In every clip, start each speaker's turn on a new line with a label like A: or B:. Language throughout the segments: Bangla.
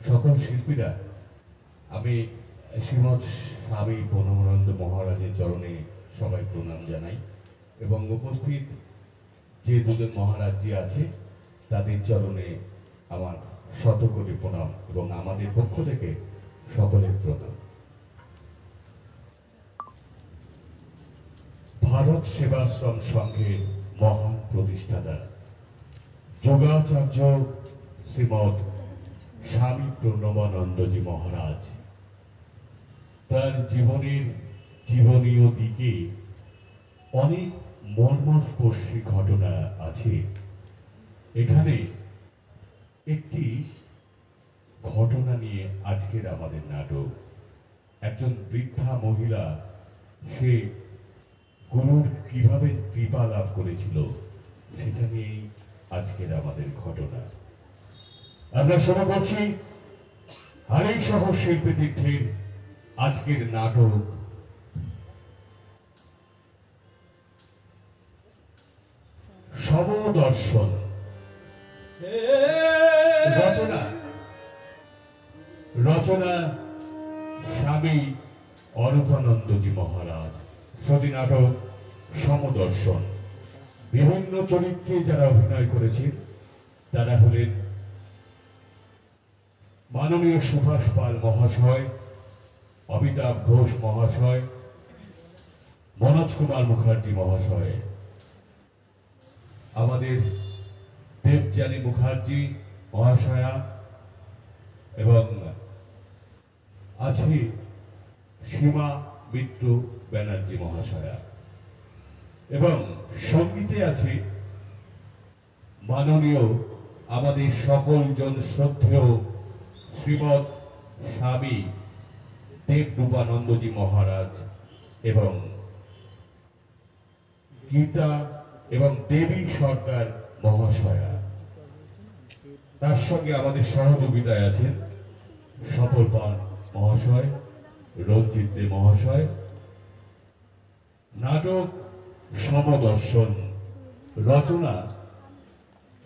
A: সকল শিল্পীরা, আমি শ্রীমৎ স্বামী প্রণবানন্দ মহারাজের চরণে সবাই প্রণাম জানাই এবং উপস্থিত যে দুজন মহারাজজি আছে তাদের চরণে আমার শতকোটি প্রণাম এবং আমাদের পক্ষ থেকে সকলের প্রণাম। ভারত সেবাশ্রম সংঘের মহান প্রতিষ্ঠাতা যোগাচার্য শ্রীমৎ স্বামী প্রণবানন্দজি মহারাজ তার জীবনীয় দিকে অনেক মর্মস্পর্শী ঘটনা আছে। এখানে একটি ঘটনা নিয়ে আজকের আমাদের নাটক। একজন বৃদ্ধা মহিলা, সে গুরুর কিভাবে কৃপা লাভ করেছিল সেটা নিয়েই আজকের আমাদের ঘটনা। আমরা শুরু করছি হারিসহ শিল্পী তীর্থের আজকের নাটক সমদর্শন। রচনা স্বামী অরূপানন্দজি মহারাজ। শ্রুতি নাটক সমদর্শন। বিভিন্ন চরিত্রে যারা অভিনয় করেছেন তারা হলেন মাননীয় সুভাষ পাল মহাশয়, অমিতাভ ঘোষ মহাশয়, মনোজ কুমার মুখার্জি মহাশয়, আমাদের দেবযানী মুখার্জি মহাশয়া এবং আছে সীমা মিত্র ব্যানার্জি মহাশয়া এবং সঙ্গীতে আছে মাননীয় আমাদের সকল জন শ্রদ্ধেয় শ্রীমৎ স্বামী দেবরূপানন্দজি মহারাজ এবং গীতা এবং দেবী সরকার মহাশয়া। তার সঙ্গে আমাদের সহযোগিতায় আছেন সফল পান মহাশয়, রঞ্জিত দে মহাশয়। নাটক সমদর্শন। রচনা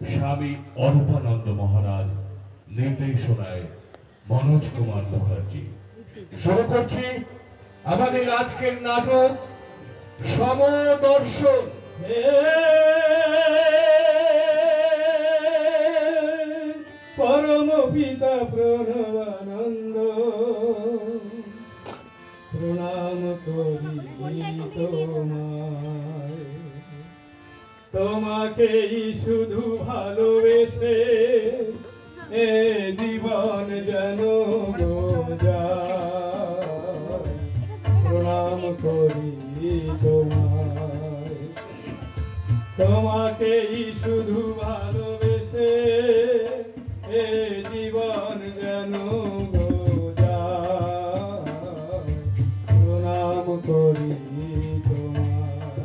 A: স্বামী অরূপানন্দ মহারাজ, নির্দেশনায় মনোজ কুমার মুখার্জি। শুরু করছি আমাদের আজকের নাটক সমদর্শন।
B: পরম পিতা প্রণবানন্দ প্রণাম করি তোমায়, তোমাকেই শুধু ভালোবেসে এ জীবন যেন যায়। প্রণাম করি তোমায়, তোমাকেই শুধু ভালোবেসে এ জীবন যেন যায়। প্রণাম করি তোমায়,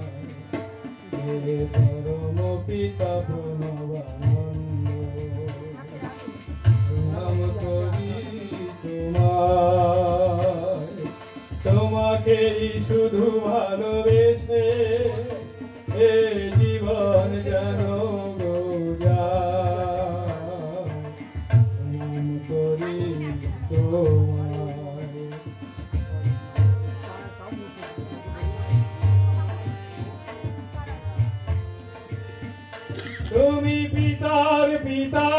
B: পরম পিতা প্রণবানন্দ প্রণাম করি তোমায়, তোমাকেই শুধু ভালোবেসে এ জীবন যেন প্রণাম করি তোমায়। তুমি পিতার পিতা,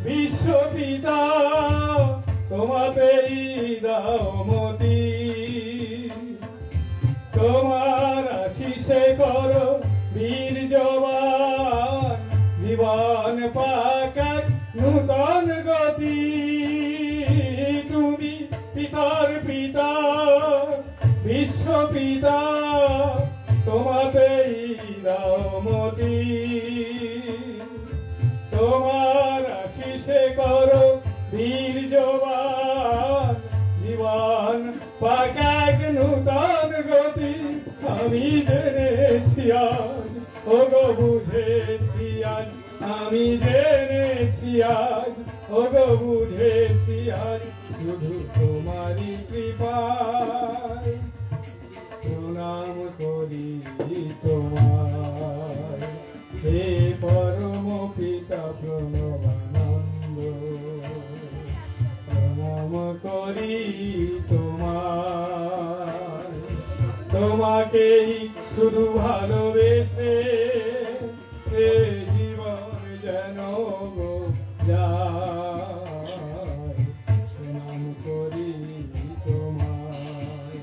B: বিশ্ব পিতা, তোমাতেই দাও মতি। তোমার আশিসে করো বীর জবান, জীবন পাক নূতন গতি। তুমি পিতার পিতা, বিশ্ব পিতা, তোমাতেই দাও মতি। তোমার আশিসে করো বীর জবান, জীবন পাক এক নূতন গতি। আমি জেনেছি আজ, ও গো বুঝেছি আজ, আমি জেনেছি আজ, ও গো বুঝেছি আজ, শুধু তোমারই কৃপায়। প্রণাম করি তোমায়, হে পরম পিতা প্রণবানন্দ। তোমাকেই শুধু ভালোবেসে এ জীবন যেন গো যায়, প্রণাম করি তোমায়।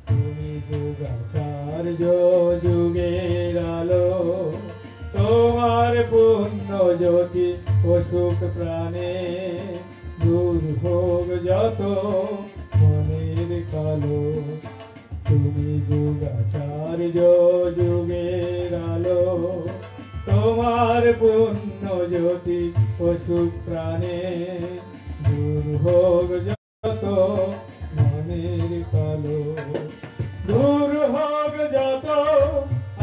B: তুমি যুগাচার্য যুগের আলো, তোমার পুণ্য জ্যোতি অসুখ প্রাণে, দূর হোক যত মনের কালো। তুমি যুগাচার্য যুগের আলো, তোমার পুণ্য জ্যোতি অসুখ প্রাণে, দূর হোক যত মনের কালো। দূর হোক যত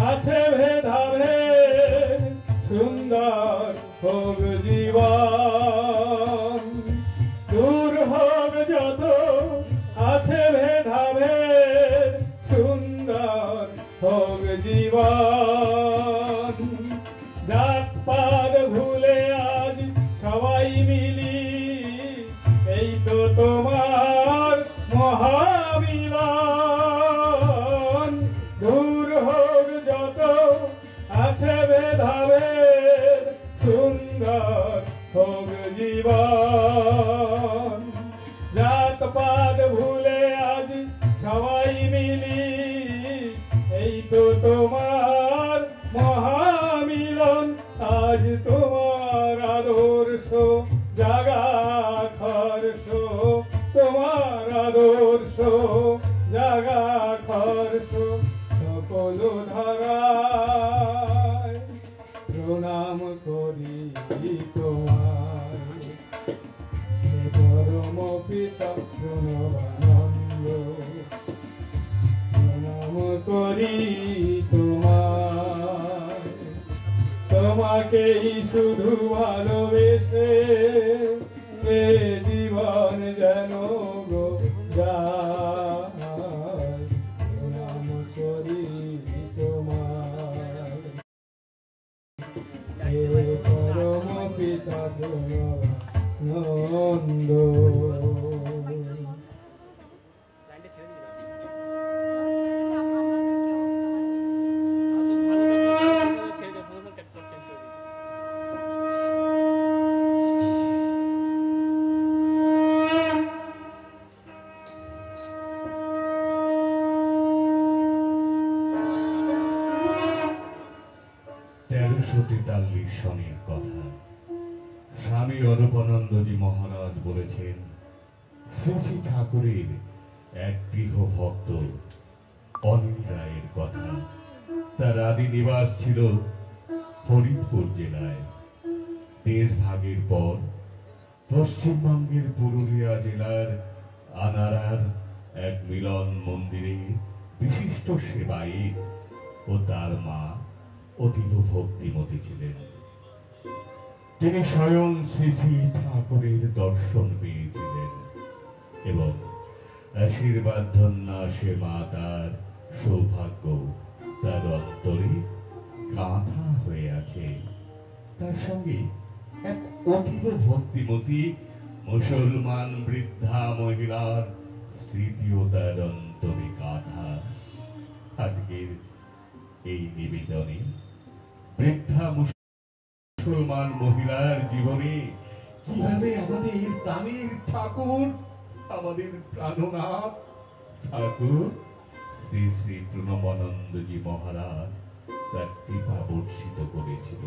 B: আছে ভেদাভেদ, সুন্দর হোক জীবন। দূর হোক যত আছে ভেদাভেদ, সুন্দর হোক জীবন। জাতপাত ভুলে আজ সবাই মিলি, এই তো তোমার মহামিলন। দূর হোক যত আছে ভেদাভেদ, সুন্দর হোক জীবন। জাতপাত ভুলে আজ সবাই মিলি, এই তো তোমার মহামিলন। আজ তোমার আদর্শ জাগাখর্ষ, তোমার আদর্শ জাগাখর্ষ, সকল ধারায় প্রণাম করি তোমায়। হে পরম পিতা প্রণবানন্দ, প্রণাম করি তোমায়। তোমাকেই শুধু ভালোবেসে এ জীবন যেন গো যায়, প্রণাম করি তোমায়। হে পরম পিতা প্রণবানন্দ।
A: সনের কথা। স্বামী অরূপানন্দজি মহারাজ বলেছেন, শ্রী শ্রী ঠাকুরের এক গৃহ ভক্ত অনিল রায়ের কথা। তার আদি নিবাস ছিল ফরিদপুর জেলায়। দেশ ভাগের পর পশ্চিমবঙ্গের পুরুলিয়া জেলার আনাড়ার এক মিলন মন্দিরে বিশিষ্ট সেবায়িত ও তার মা অতীব ভক্তিমতী ছিলেন। তিনি স্বয়ং শ্রী শ্রী ঠাকুরের দর্শন পেয়েছিলেন এবং আশীর্বাদ ধন্যা সে মাতার সৌভাগ্য তার অন্তরে গাঁথা হয়ে আছে। তার সঙ্গে এক অতীব ভক্তিমতী মুসলমান বৃদ্ধা মহিলার স্মৃতিও তার অন্তরে গাঁথা। আজকের এই নিবেদনে বৃদ্ধা মুসলমান মহিলার জীবনে কিভাবে আমাদের প্রাণের ঠাকুর, আমাদের প্রাণনাথ ঠাকুর শ্রী শ্রী প্রণবানন্দজি মহারাজ তার কৃপা বর্ষিত করেছিল।